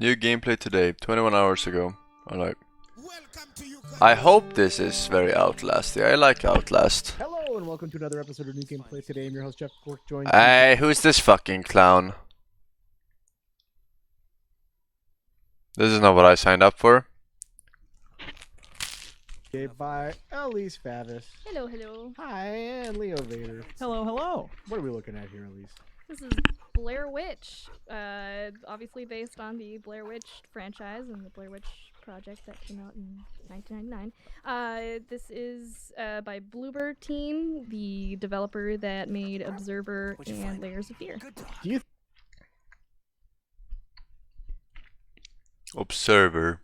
New gameplay today, 21 hours ago. Alright. I hope this is very Outlasty. I like Outlast. Hello and welcome to another episode of New Gameplay Today. I'm your host Jeff Cork, joined. Hey, who's this fucking clown? This is not what I signed up for. By Elise Favis. Hello, hello. Hi, and Leo Vader. Hello, hello. What are we looking at here, Elise? This is Blair Witch, obviously based on the Blair Witch franchise and the Blair Witch project that came out in 1999. This is by Bloober Team, the developer that made Observer and Layers of Fear. Do you Observer.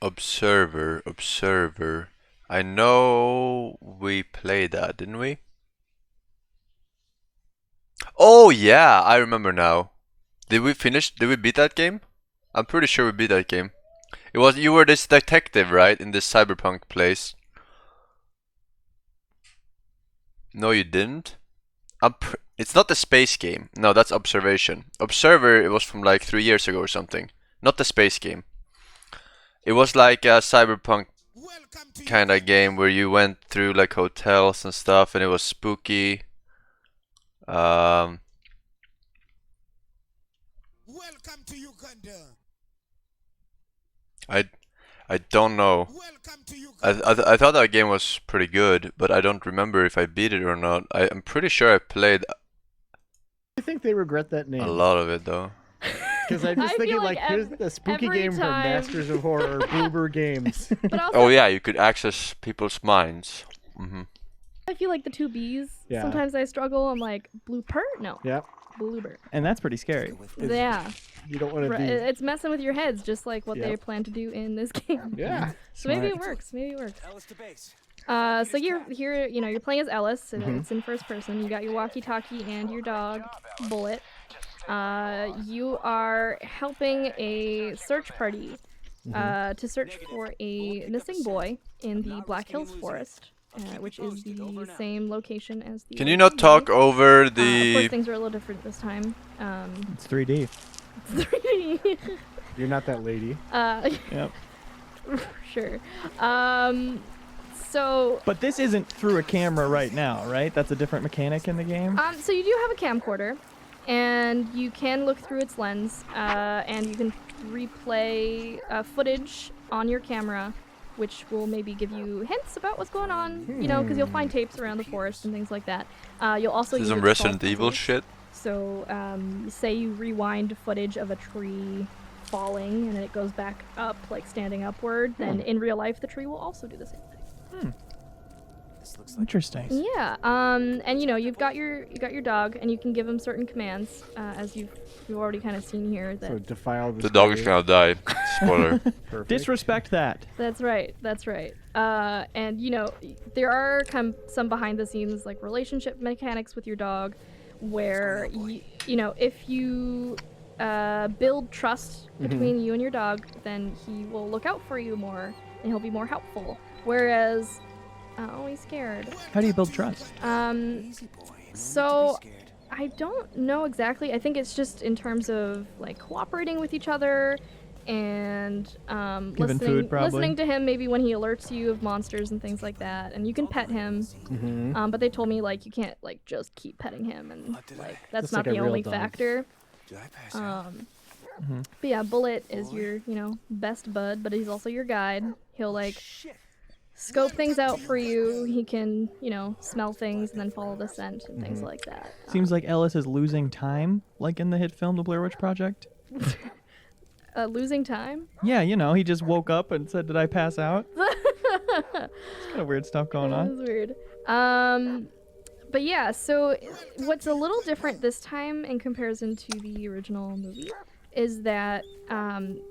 Observer. I know we played that, didn't we? Oh yeah, I remember now. Did we beat that game? I'm pretty sure we beat that game. You were this detective, right? In this cyberpunk place. No, you didn't? It's not the space game. No, that's Observation. Observer, it was from like 3 years ago or something. Not the space game. It was like a cyberpunk kind of game where you went through like hotels and stuff, and it was spooky. Welcome to Uganda. I don't know. Welcome to I thought that game was pretty good, but I don't remember if I beat it or not. I'm pretty sure I played I think they regret that name? a lot of it though. Because I'm just I thinking feel like, like here's the spooky every game from time- Masters of Horror, Bloober Games. But also, Oh yeah, you could access people's minds. I feel like the two B's. Yeah. Sometimes I struggle. I'm like, Blooper? No, Yep. Bloober. And that's pretty scary. Yeah. You don't want to Right, be. it's messing with your heads, just like what they Yep. plan to do in this game. Yeah. So maybe it Smart. works. Maybe it works. Ellis to base. So you're here. You know, you're playing as Ellis, and it's in first person. You got your walkie-talkie and your dog, Bullet. You are helping a search party to search for a missing boy in the Black Hills Forest, which is the same location as the. Can you not talk over Of course, the? things are a little different this time. It's 3D. 3D. You're not that lady. Yep. Sure. So. But this isn't through a camera right now, right? That's a different mechanic in the game? So you do have a camcorder, and you can look through its lens, and you can replay footage on your camera, which will maybe give you hints about what's going on, you know, because you'll find tapes around the forest and things like that. You'll also use Some it to Resident solve Evil puzzles. shit. So, say you rewind footage of a tree falling, and then it goes back up, like standing upward, then in real life the tree will also do the same thing. This looks like Interesting. Yeah, and you know, you've got your dog, and you can give him certain commands, as you've already kind of seen here. That So defile The dog is gonna die. Spoiler. Perfect. Disrespect that. that's right, that's right. And you know, there are some behind the scenes like relationship mechanics with your dog, where you know, if you build trust between you and your dog, then he will look out for you more, and he'll be more helpful. Whereas, oh, he's scared. How do you build trust? easy boy. So I don't know exactly. I think it's just in terms of like cooperating with each other and Giving food, probably. listening to him maybe when he alerts you of monsters and things like that. And you can pet him, but they told me like you can't like just keep petting him, and like that's Just not like a the real only dog. factor. Did I pass out? But yeah, Bullet is your best bud, but he's also your guide. He'll like scope things out for you. He can smell things and then follow the scent and things like that. Seems like Ellis is losing time, like in the hit film The Blair Witch Project. Losing time. Yeah, you know, he just woke up and said, "Did I pass out?" It's kind of weird stuff going That on. was weird. But yeah, so what's a little different this time in comparison to the original movie is that in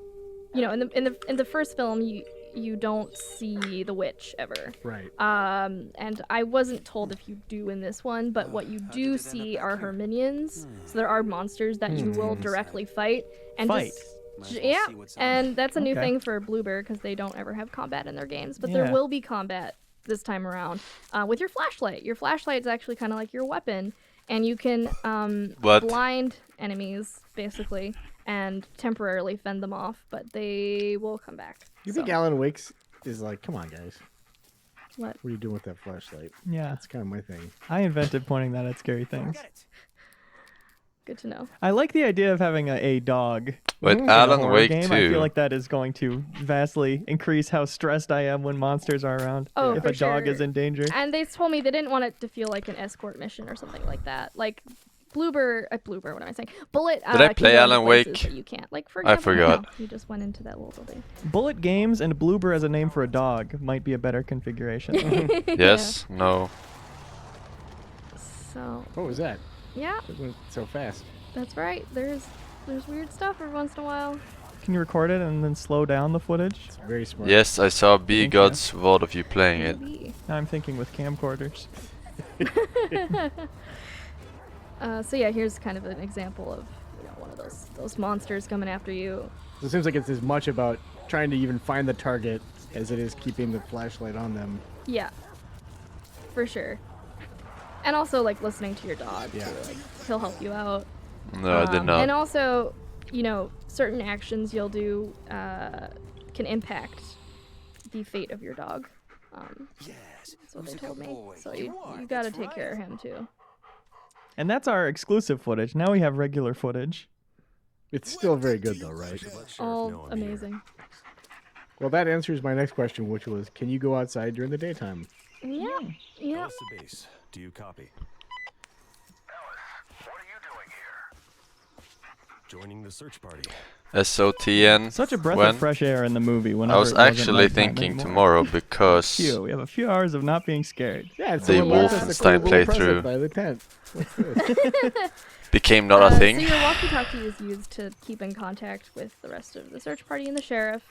the first film you don't see the witch ever. Right. And I wasn't told if you do in this one, but what you do see are her minions. So there are monsters that you will directly fight. And Fight? Yeah, and that's a new Okay. thing for Bloober because they don't ever have combat in their games. But Yeah. there will be combat this time around with your flashlight. Your flashlight is actually kind of like your weapon, and you can What? blind enemies basically and temporarily fend them off, but they will come back. You think So, Alan Wake's is like, come on, guys. what? What are you doing with that flashlight? Yeah, That's kind of my thing. I invented pointing that at scary things. Good to know. I like the idea of having a dog Wait, in a Alan horror Wake game. I 2. feel like that is going to vastly increase how stressed I am when monsters are around. Oh, if for a dog sure. is in danger. And they told me they didn't want it to feel like an escort mission or something like that. Like Bluebird, what am I saying? Bullet. Did I can play go into Alan places Wake? that you can't. Like for I example, forgot. no, you just went into that little building. Bullet Games and Bloober as a name for a dog might be a better configuration. Yes? No? So What was that? yeah, It went so fast. that's right. There's weird stuff every once in a while. Can you record it and then slow down the footage? It's very smart. Yes, I saw Thank you. B-God's VOD of you playing it. Maybe. Now I'm thinking with camcorders. So yeah, here's kind of an example of one of those monsters coming after you. So it seems like it's as much about trying to even find the target as it is keeping the flashlight on them. Yeah, for sure. And also like listening to your dog Yeah. too. Like he'll help you out. No, I did not. And also, certain actions you'll do can impact the fate of your dog. Yes. That's what they Who's a told good me. boy? So You you are, gotta that's take care of right. him too. And that's our exclusive footage. Now we have regular footage. It's still very good though, right? All amazing. Well, that answers my next question, which was, can you go outside during the daytime? Yeah. Yeah. Ellis to base. Do you copy? What are you doing here? Joining the search party. SOTN. Such a breath when? of fresh air in the movie. Whenever I was it wasn't actually nighttime thinking anymore. tomorrow because Phew, we have a few hours of not being scared. Yeah, The someone left us a Wolfenstein cool little playthrough. present by the tent. What's this? became not a So thing. your walkie-talkie is used to keep in contact with the rest of the search party and the sheriff.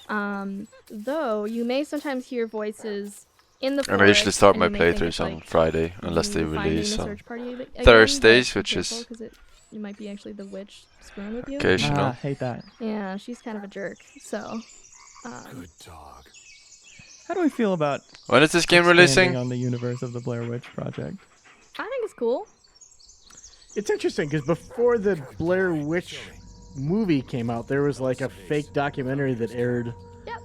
Though you may sometimes hear voices in the And I usually forest, start and my you may think it's, playthroughs on like, Friday, unless they you finding release the on search party again, Thursdays, but be which is careful 'cause it might be actually the witch screwing with you. occasional. Ah, hate that. Yeah, she's kind of a jerk. So, Good dog. How do we feel about When is this game expanding releasing? on the universe of the Blair Witch Project? I think it's cool. It's interesting because before the Blair Witch movie came out, there was like a fake documentary that aired. Yep.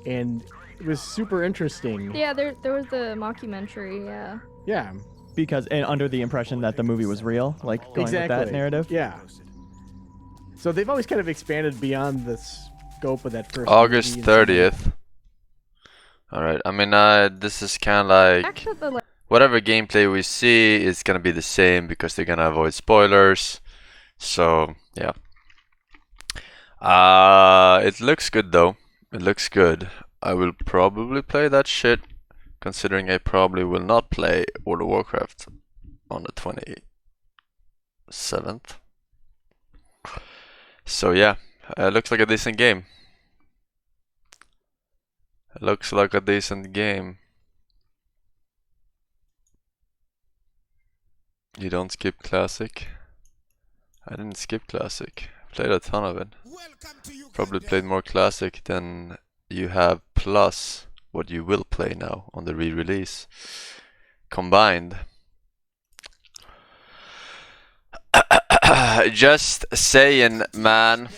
And it was super interesting. Yeah, there was the mockumentary. Yeah. Yeah, Because and under the impression that the movie was real, like going exactly. with that narrative. Yeah. So they've always kind of expanded beyond the scope of that first August movie and some of the- 30th. Alright, I mean, this is kind of like... Actually, the Whatever gameplay we see is gonna be the same because they're gonna avoid spoilers. So, yeah. It looks good though. It looks good. I will probably play that shit, considering I probably will not play World of Warcraft on the 27th. So yeah, it looks like a decent game. It looks like a decent game. You don't skip Classic? I didn't skip Classic. Played a ton of it. Welcome to Uganda. Probably played more Classic than you have, plus what you will play now on the re-release. Combined. Just saying, man.